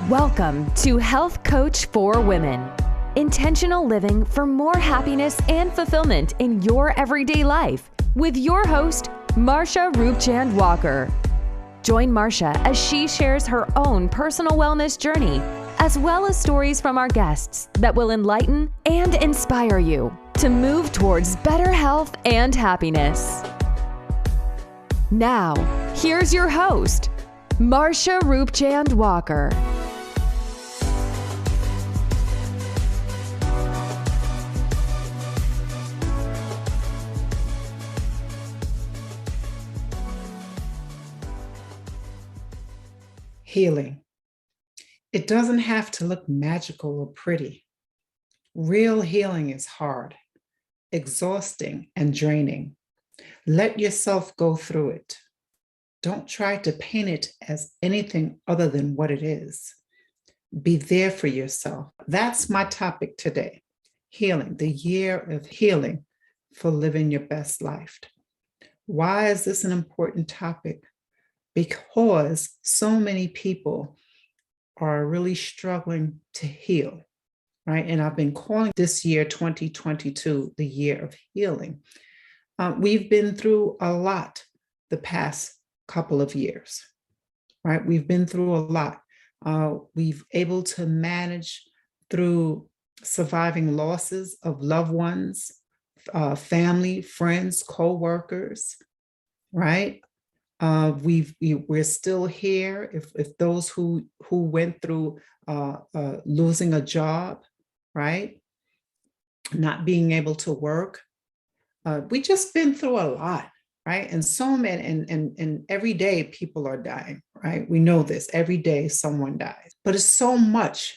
Welcome to Health Coach for Women. Intentional living for more happiness and fulfillment in your everyday life with your host, Marsha Roopchand-Walker. Join Marsha as she shares her own personal wellness journey, as well as stories from our guests that will enlighten and inspire you to move towards better health and happiness. Now, here's your host, Marsha Roopchand-Walker. Healing. It doesn't have to look magical or pretty. Real healing is hard, exhausting, and draining. Let yourself go through it. Don't try to paint it as anything other than what it is. Be there for yourself. That's my topic today. Healing, the year of healing for living your best life. Why is this an important topic? Because so many people are really struggling to heal, right? And I've been calling this year 2022 the year of healing. We've been through a lot the past couple of years, right? We've been through a lot. We've able to manage through surviving losses of loved ones, family, friends, co-workers, right? We're still here. If those who went through losing a job, right, not being able to work, we just been through a lot, right? And so many, and every day people are dying, right? We know this. Every day someone dies, but it's so much.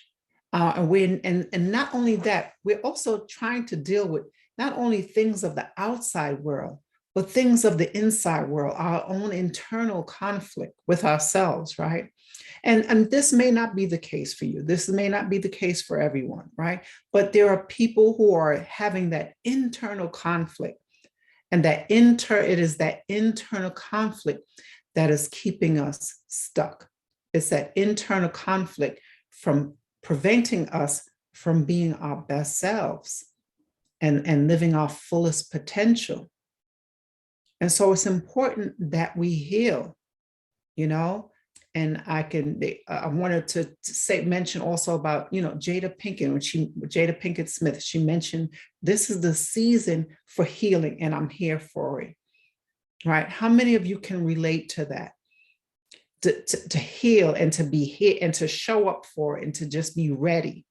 And not only that, we're also trying to deal with not only things of the outside world, but things of the inside world, our own internal conflict with ourselves, right? And this may not be the case for you. This may not be the case for everyone, right? But there are people who are having that internal conflict. And it is that internal conflict that is keeping us stuck. It's that internal conflict from preventing us from being our best selves and living our fullest potential. And so it's important that we heal, you know, and I wanted to mention also about, Jada Pinkett Smith, she mentioned this is the season for healing and I'm here for it, right? How many of you can relate to that? To heal and to be here and to show up for it and to just be ready,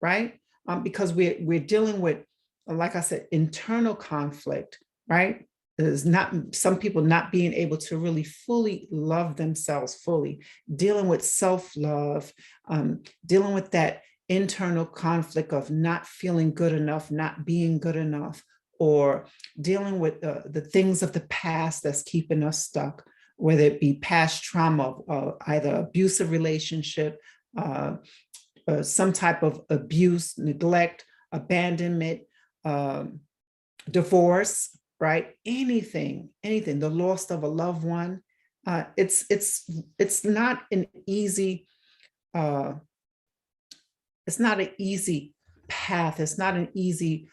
right? Because we're dealing with, like I said, internal conflict, right? There's not some people not being able to really fully love themselves fully, dealing with self-love, dealing with that internal conflict of not feeling good enough, not being good enough, or dealing with the things of the past that's keeping us stuck, whether it be past trauma, either abusive relationship, some type of abuse, neglect, abandonment, divorce, right? Anything, the loss of a loved one. It's not an easy, it's not an easy path. It's not an easy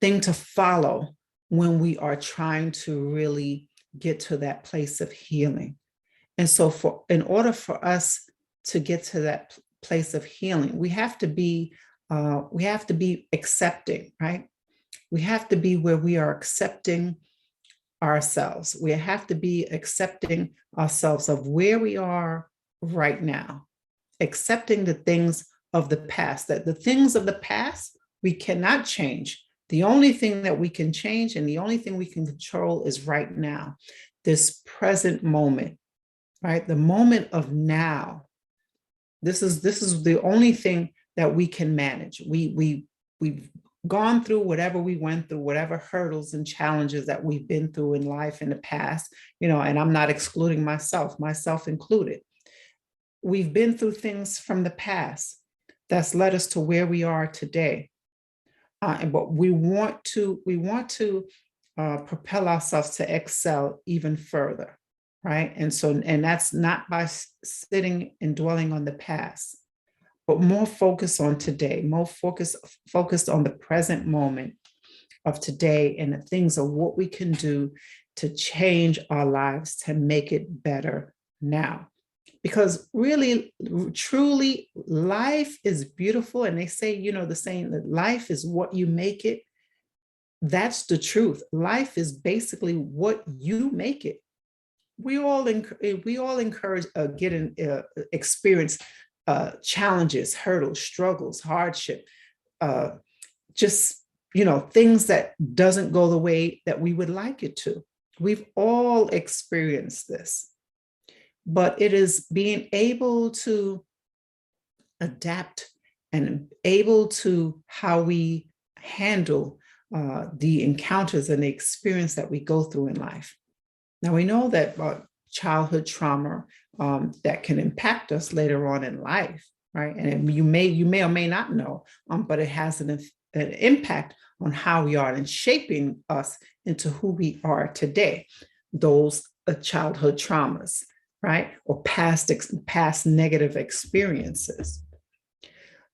thing to follow when we are trying to really get to that place of healing. And so in order for us to get to that place of healing, we have to be accepting, right? We have to be where we are accepting ourselves. We have to be accepting ourselves of where we are right now, accepting the things of the past, that the things of the past we cannot change. The only thing that we can change and the only thing we can control is right now, this present moment, right? The moment of now. This is the only thing that we can manage. We've gone through whatever we went through, whatever hurdles and challenges that we've been through in life in the past, and I'm not excluding myself included. We've been through things from the past that's led us to where we are today. But we want to propel ourselves to excel even further, right? And that's not by sitting and dwelling on the past, but more focused on today, more focused on the present moment of today and the things of what we can do to change our lives to make it better now. Because really, truly, life is beautiful. And they say, the saying that life is what you make it. That's the truth. Life is basically what you make it. We all encourage experience challenges, hurdles, struggles, hardship, just things that doesn't go the way that we would like it to. We've all experienced this, but it is being able to adapt and able to how we handle the encounters and the experience that we go through in life. Now, we know that childhood trauma that can impact us later on in life, right? And you may or may not know, but it has an impact on how we are and shaping us into who we are today. Those childhood traumas, right? Or past negative experiences.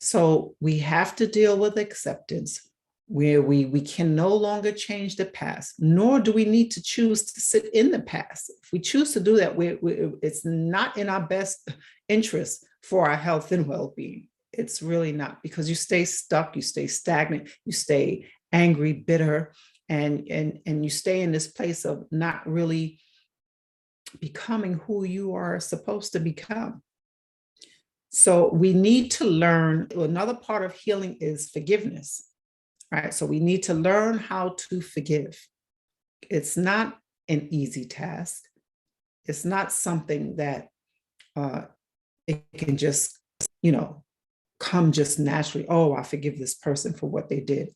So we have to deal with acceptance, where we can no longer change the past, nor do we need to choose to sit in the past. If we choose to do that, it's not in our best interest for our health and well-being. It's really not, because you stay stuck, you stay stagnant, you stay angry, bitter, and you stay in this place of not really becoming who you are supposed to become. So we need to learn. Another part of healing is forgiveness. Right? So we need to learn how to forgive. It's not an easy task. It's not something that it can just, come just naturally. Oh, I forgive this person for what they did.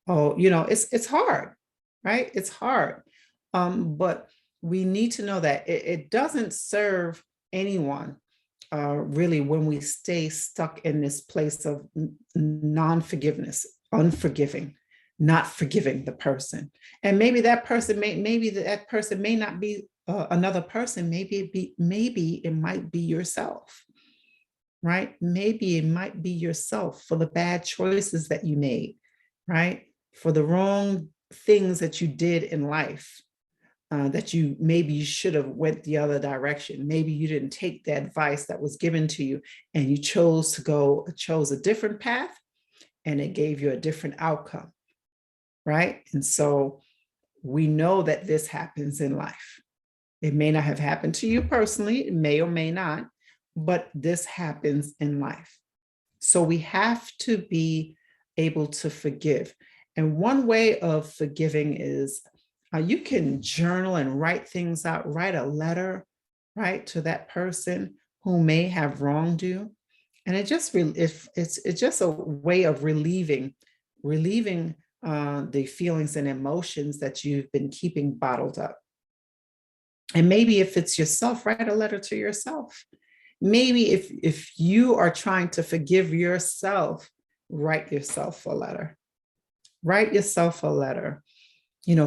Oh, it's hard, right? It's hard. But we need to know that it doesn't serve anyone really when we stay stuck in this place of non-forgiveness, unforgiving, not forgiving the person. And maybe that person may not be another person. Maybe it might be yourself, right? Maybe it might be yourself for the bad choices that you made, right? For the wrong things that you did in life, that you should have went the other direction. Maybe you didn't take the advice that was given to you and you chose a different path, and it gave you a different outcome, right? And so we know that this happens in life. It may not have happened to you personally, it may or may not, but this happens in life. So we have to be able to forgive. And one way of forgiving is you can journal and write things out, write a letter, right, to that person who may have wronged you. And it's just a way of relieving the feelings and emotions that you've been keeping bottled up. And maybe if it's yourself, write a letter to yourself. Maybe if you are trying to forgive yourself, write yourself a letter. Write yourself a letter,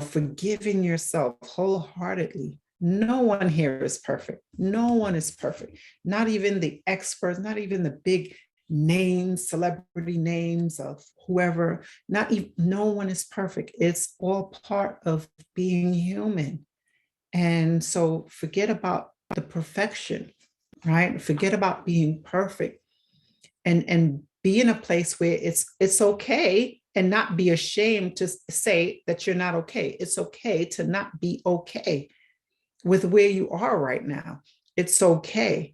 forgiving yourself wholeheartedly. No one here is perfect. No one is perfect. Not even the experts, not even the big names, celebrity names of whoever. No one is perfect. It's all part of being human. And so forget about the perfection, right? Forget about being perfect, and be in a place where it's okay, and not be ashamed to say that you're not okay. It's okay to not be okay with where you are right now. It's okay.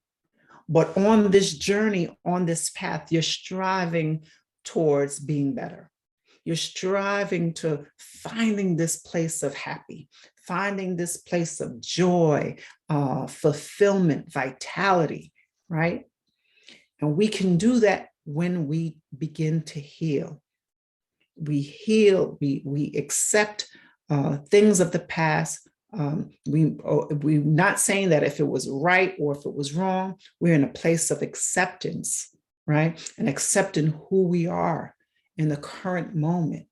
But on this journey, on this path, you're striving towards being better. You're striving to finding this place of happy, finding this place of joy, fulfillment, vitality, right? And we can do that when we begin to heal. We heal, we accept things of the past. We're not saying that if it was right or if it was wrong. We're in a place of acceptance, right? And accepting who we are in the current moment,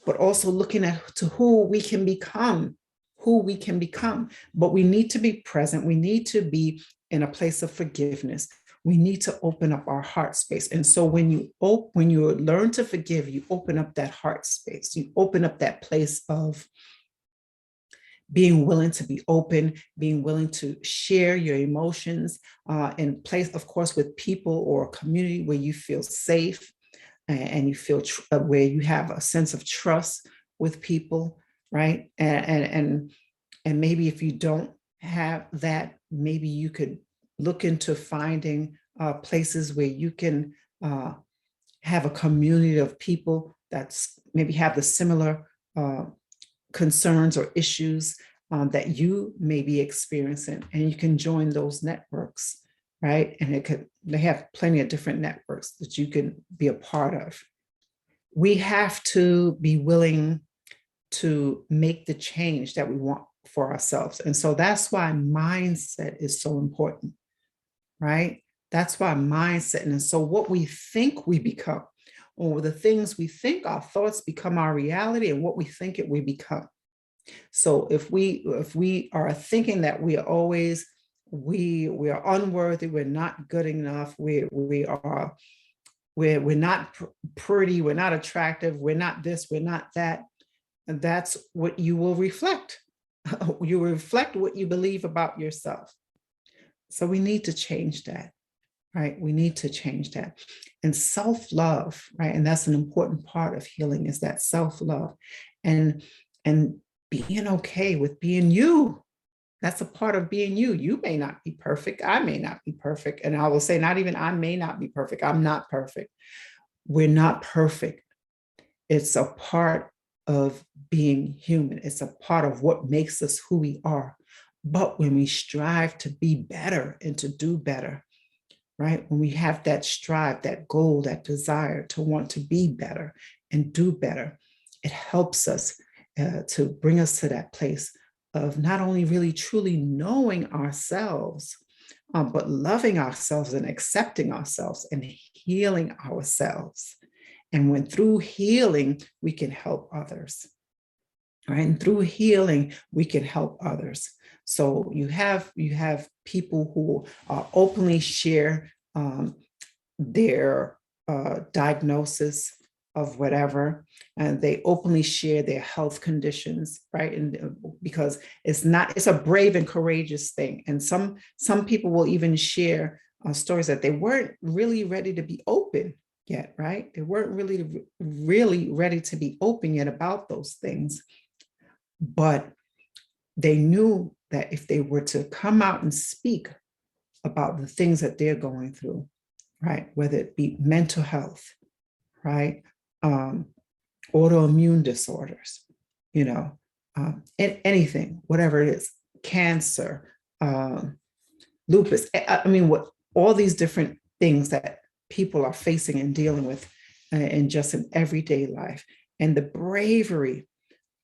but also looking at to who we can become, who we can become. But we need to be present. We need to be in a place of forgiveness. We need to open up our heart space. And so when you learn to forgive, you open up that heart space. You open up that place of being willing to be open, being willing to share your emotions, in place, of course, with people or a community where you feel safe and you feel where you have a sense of trust with people, right? And maybe if you don't have that, maybe you could look into finding places where you can have a community of people that's maybe have the similar concerns or issues that you may be experiencing, and you can join those networks, right? And they have plenty of different networks that you can be a part of. We have to be willing to make the change that we want for ourselves. And so that's why mindset is so important, right? That's why mindset. And so what we think we become, or the things we think, our thoughts become our reality, and what we think it we become. So if we are thinking that we are unworthy, we're not good enough, we're not pretty, we're not attractive, we're not this, we're not that, and that's what you will reflect. You reflect what you believe about yourself. So we need to change that, right? We need to change that. And self-love, right? And that's an important part of healing, is that self-love and being okay with being you. That's a part of being you. You may not be perfect. I may not be perfect. And I will say, not even I may not be perfect. I'm not perfect. We're not perfect. It's a part of being human. It's a part of what makes us who we are. But when we strive to be better and to do better, right? When we have that strive, that goal, that desire to want to be better and do better, it helps us to bring us to that place of not only really truly knowing ourselves, but loving ourselves and accepting ourselves and healing ourselves. And when through healing, we can help others, right? And through healing, we can help others. So you have people who openly share their diagnosis of whatever, and they openly share their health conditions, right? And because it's a brave and courageous thing. And some people will even share stories that they weren't really ready to be open yet, right? They weren't really ready to be open yet about those things. But they knew that if they were to come out and speak about the things that they're going through, right? Whether it be mental health, right? Autoimmune disorders, anything, whatever it is, cancer, lupus. I mean, what all these different things that people are facing and dealing with in just an everyday life. And the bravery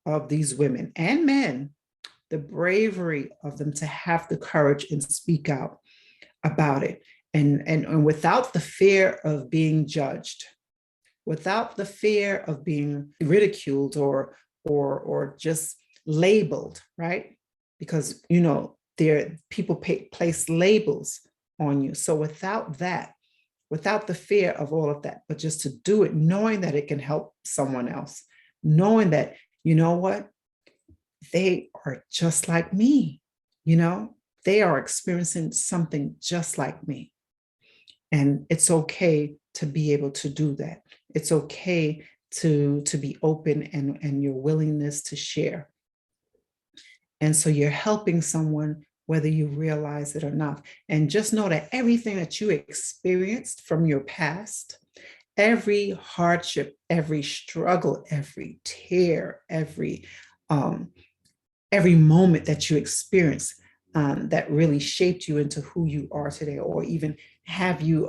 of these women and men, the bravery of them to have the courage and speak out about it. And without the fear of being judged, without the fear of being ridiculed or just labeled, right? Because, people place labels on you. So without that, without the fear of all of that, but just to do it, knowing that it can help someone else, knowing that, you know what, they are just like me, they are experiencing something just like me. And it's okay to be able to do that. It's okay to be open and your willingness to share. And so you're helping someone whether you realize it or not. And just know that everything that you experienced from your past, every hardship, every struggle, every tear, every moment that you experienced that really shaped you into who you are today, or even have you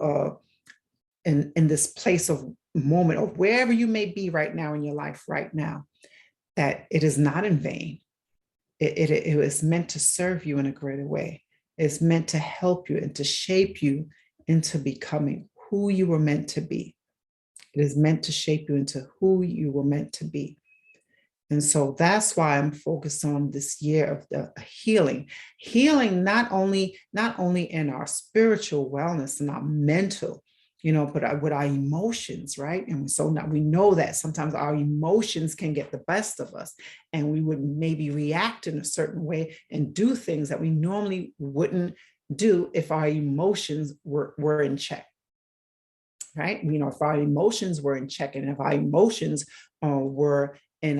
in this place of moment, or wherever you may be right now in your life right now, that it is not in vain. It was meant to serve you in a greater way. It's meant to help you and to shape you into becoming who you were meant to be. It is meant to shape you into who you were meant to be. And so that's why I'm focused on this year of the healing, not only in our spiritual wellness and our mental, but with our emotions, right? And so now we know that sometimes our emotions can get the best of us, and we would maybe react in a certain way and do things that we normally wouldn't do if our emotions were in check, right? If our emotions were in check, and if our emotions were in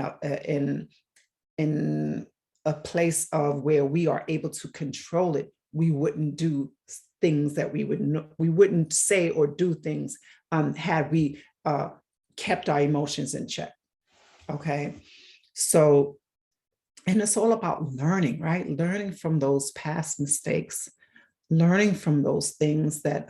a place of where we are able to control it, we wouldn't do things that we wouldn't say or do things had we kept our emotions in check. Okay, so, and it's all about learning, right? Learning from those past mistakes, learning from those things that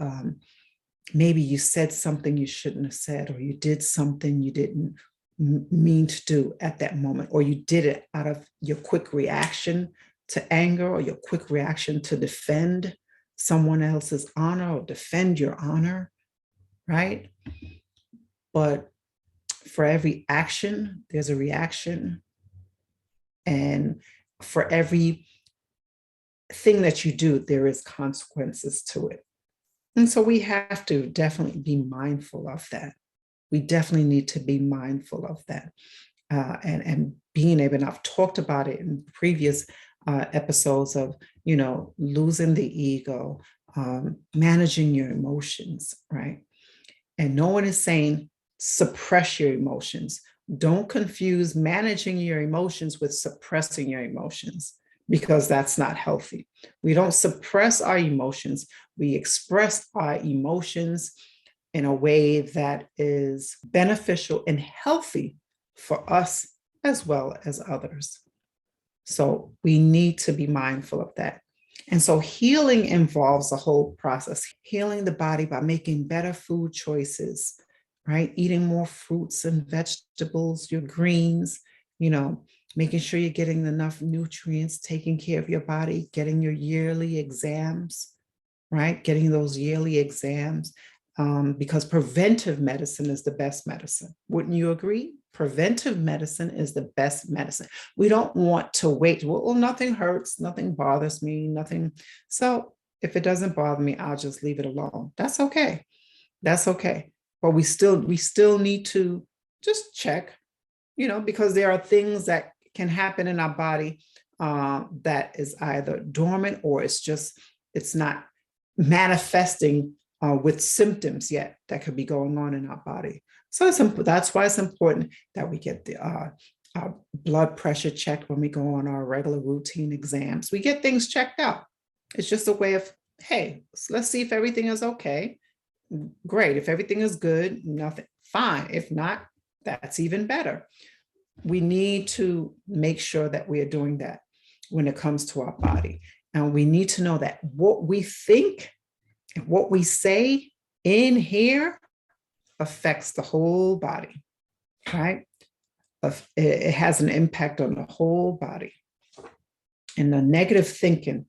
maybe you said something you shouldn't have said, or you did something you didn't mean to do at that moment, or you did it out of your quick reaction to anger, or your quick reaction to defend someone else's honor or defend your honor, right? But for every action, there's a reaction. And for every thing that you do, there is consequences to it. And so we have to definitely be mindful of that. We definitely need to be mindful of that. And being able, and I've talked about it in previous episodes of, losing the ego, managing your emotions, right? And no one is saying suppress your emotions. Don't confuse managing your emotions with suppressing your emotions, because that's not healthy. We don't suppress our emotions. We express our emotions in a way that is beneficial and healthy for us as well as others. So we need to be mindful of that. And so healing involves a whole process, healing the body by making better food choices, right? Eating more fruits and vegetables, your greens, making sure you're getting enough nutrients, taking care of your body, getting your yearly exams, right? Getting those yearly exams, because preventive medicine is the best medicine. Wouldn't you agree? Preventive medicine is the best medicine. We don't want to wait. Well, nothing hurts, nothing bothers me, nothing. So if it doesn't bother me, I'll just leave it alone. That's okay. That's okay. But we still need to just check, because there are things that can happen in our body that is either dormant, or it's not manifesting with symptoms yet that could be going on in our body. So that's why it's important that we get our blood pressure checked when we go on our regular routine exams. We get things checked out. It's just a way of, hey, let's see if everything is okay. Great. If everything is good, nothing, fine. If not, that's even better. We need to make sure that we are doing that when it comes to our body. And we need to know that what we think and what we say in here affects the whole body, right? It has an impact on the whole body. And the negative thinking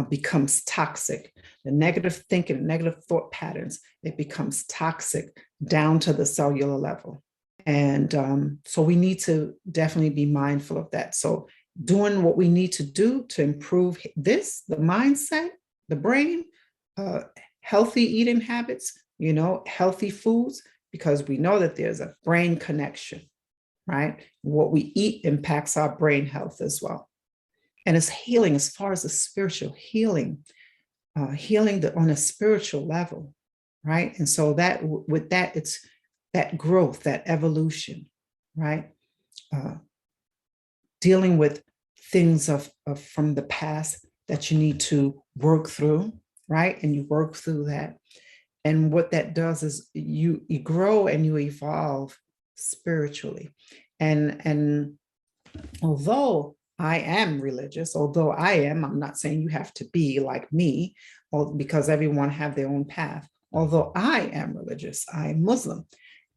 becomes toxic. The negative thinking, negative thought patterns, it becomes toxic down to the cellular level. And so we need to definitely be mindful of that. So doing what we need to do to improve this, the mindset, the brain, healthy eating habits, healthy foods, because we know that there's a brain connection, right? What we eat impacts our brain health as well. And it's healing as far as the spiritual healing, healing on a spiritual level, right? And so that with that, it's that growth, that evolution, right? Dealing with things of from the past that you need to work through, right? And you work through that. And what that does is you grow and you evolve spiritually. And although I am religious, I'm not saying you have to be like me, because everyone have their own path. Although I am religious, I am Muslim,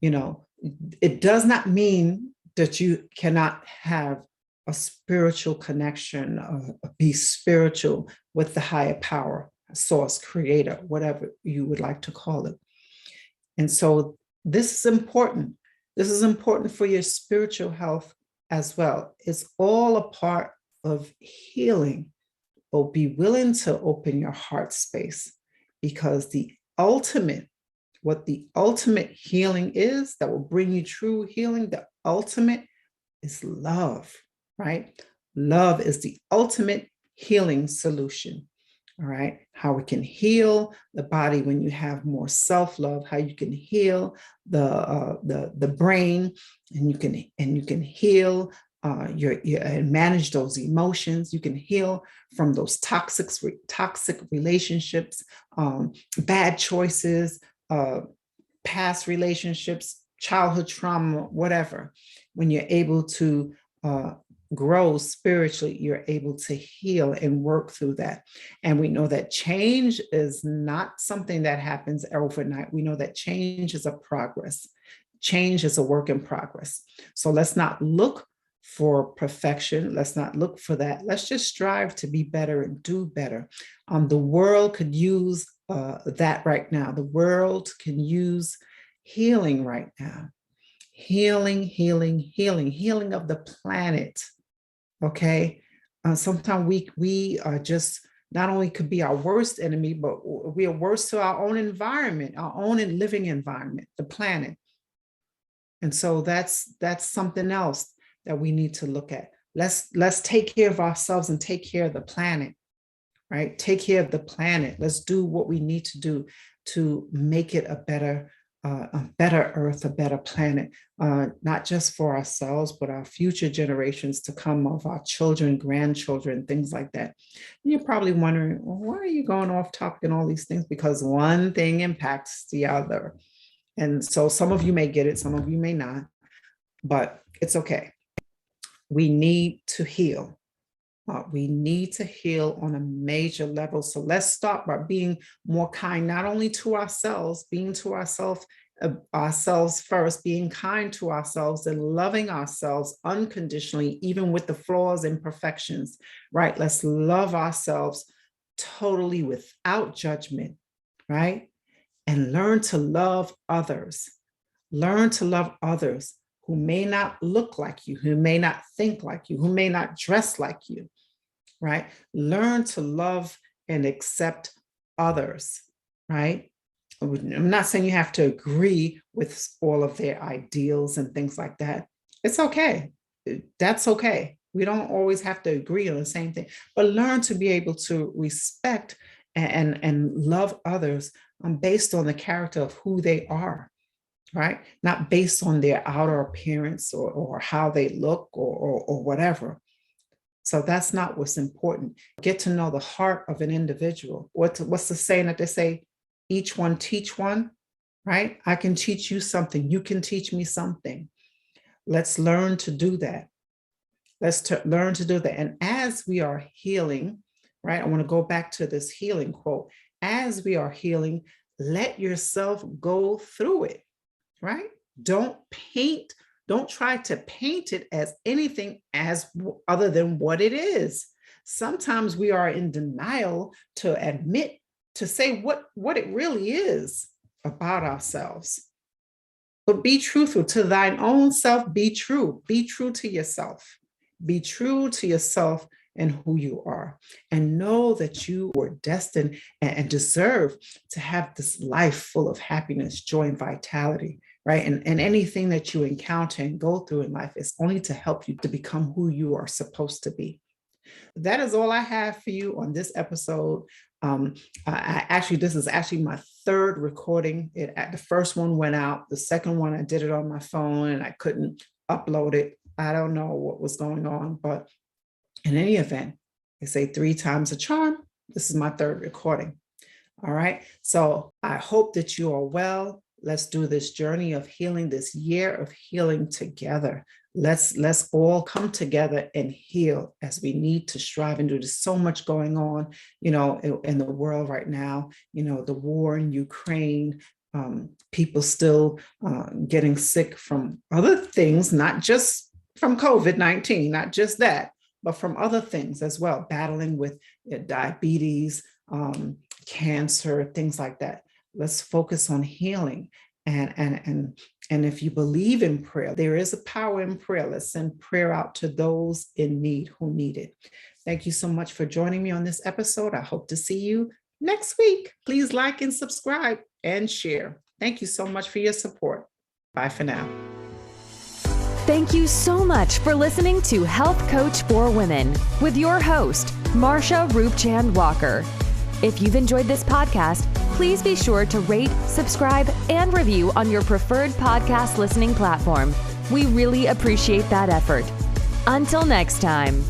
it does not mean that you cannot have a spiritual connection, be spiritual with the higher power, source, creator, whatever you would like to call it. And so this is important. This is important for your spiritual health as well. It's all a part of healing. But be willing to open your heart space, because what the ultimate healing is, that will bring you true healing, the ultimate is love, right? Love is the ultimate healing solution. All right. How we can heal the body when you have more self-love, how you can heal the brain, and you can heal and manage those emotions. You can heal from those toxic relationships, bad choices, past relationships, childhood trauma, whatever. When you're able to grow spiritually, you're able to heal and work through that. And we know that change is not something that happens overnight. We know that change is a progress. Change is a work in progress. So let's not look for perfection. Let's not look for that. Let's just strive to be better and do better. The world could use that right now. The world can use healing right now. Healing of the planet. Okay. Sometimes we are just, not only could be our worst enemy, but we are worse to our own environment, our own living environment, the planet. And so that's something else that we need to look at. Let's take care of ourselves and take care of the planet, right? Take care of the planet. Let's do what we need to do to make it a better earth, a better planet, not just for ourselves, but our future generations to come, of our children, grandchildren, things like that. And you're probably wondering, well, why are you going off topic and all these things? Because one thing impacts the other. And so some of you may get it, some of you may not, but it's okay. We need to heal. We need to heal on a major level. So let's start by being more kind, not only to ourselves, being to ourselves first, being kind to ourselves and loving ourselves unconditionally, even with the flaws and imperfections, right? Let's love ourselves totally without judgment, right? And learn to love others. Learn to love others who may not look like you, who may not think like you, who may not dress like you, right? Learn to love and accept others, right? I'm not saying you have to agree with all of their ideals and things like that. It's okay. That's okay. We don't always have to agree on the same thing, but learn to be able to respect and love others based on the character of who they are, right? Not based on their outer appearance or how they look or whatever. So that's not what's important. Get to know the heart of an individual. What's the saying that they say? Each one teach one, right? I can teach you something. You can teach me something. Let's learn to do that. Learn to do that. And as we are healing, right? I want to go back to this healing quote. As we are healing, let yourself go through it, right? Don't try to paint it as anything as other than what it is. Sometimes we are in denial to say what it really is about ourselves. But be truthful to thine own self. Be true to yourself. Be true to yourself and who you are, and know that you were destined and deserve to have this life full of happiness, joy, and vitality, right? And anything that you encounter and go through in life is only to help you to become who you are supposed to be. That is all I have for you on this episode. This is actually my third recording. The first one went out. The second one, I did it on my phone and I couldn't upload it. I don't know what was going on, but in any event, they say 3 times a charm. This is my third recording. All right. So I hope that you are well. Let's do this journey of healing, this year of healing together. Let's all come together and heal, as we need to strive and do. There's so much going on, in the world right now, the war in Ukraine, people still getting sick from other things, not just from COVID-19, not just that, but from other things as well, battling with diabetes, cancer, things like that. Let's focus on healing And if you believe in prayer, there is a power in prayer. Let's send prayer out to those in need who need it. Thank you so much for joining me on this episode. I hope to see you next week. Please like and subscribe and share. Thank you so much for your support. Bye for now. Thank you so much for listening to Health Coach for Women with your host, Marsha Roopchand-Walker. If you've enjoyed this podcast, please be sure to rate, subscribe, and review on your preferred podcast listening platform. We really appreciate that effort. Until next time.